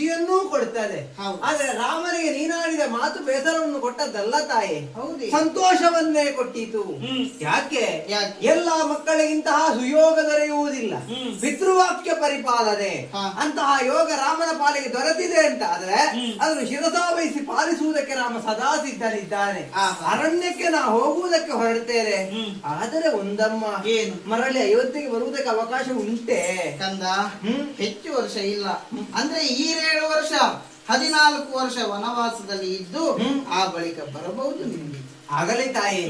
ಖುಷಿಯನ್ನೂ ಕೊಡ್ತದೆ. ಆದ್ರೆ ರಾಮನಿಗೆ ನೀನಾಡಿದ ಮಾತು ಬೇಸರವನ್ನು ಕೊಟ್ಟದ್ದಲ್ಲ ತಾಯಿ, ಸಂತೋಷವನ್ನೇ ಕೊಟ್ಟಿತು. ಯಾಕೆ? ಎಲ್ಲ ಮಕ್ಕಳಿಗಿಂತಹ ಸುಯೋಗ ದೊರೆಯುವುದಿಲ್ಲ. ಪಿತೃವಾಕ್ಯ ಪರಿಪಾಲನೆ ಅಂತಹ ಯೋಗ ರಾಮನ ಪಾಲಿಗೆ ದೊರೆತಿದೆ ಅಂತ ಆದ್ರೆ ಅದನ್ನು ಶಿರಸಾವಹಿಸಿ ಪಾಲಿಸುವುದಕ್ಕೆ ರಾಮ ಸದಾ ಸಿದ್ಧನಿದ್ದಾನೆ. ಅರಣ್ಯಕ್ಕೆ ನಾ ಹೋಗುವುದಕ್ಕೆ ಹೊರಡ್ತೇನೆ. ಆದರೆ ಒಂದಮ್ಮ, ಏನು ಮರಳಿ ಅಯೋಧ್ಯೆಗೆ ಬರುವುದಕ್ಕೆ ಅವಕಾಶ ಉಂಟೆ ಕಂದ? ಹೆಚ್ಚು ವರ್ಷ ಇಲ್ಲ, ಅಂದ್ರೆ ಈ 7 ವರ್ಷ 14 ವರ್ಷ ವನವಾಸದಲ್ಲಿ ಇದ್ದು ಆ ಬಳಿಕ ಬರಬಹುದು ನಿಮಗೆ. ಆಗಲಿ ತಾಯಿ.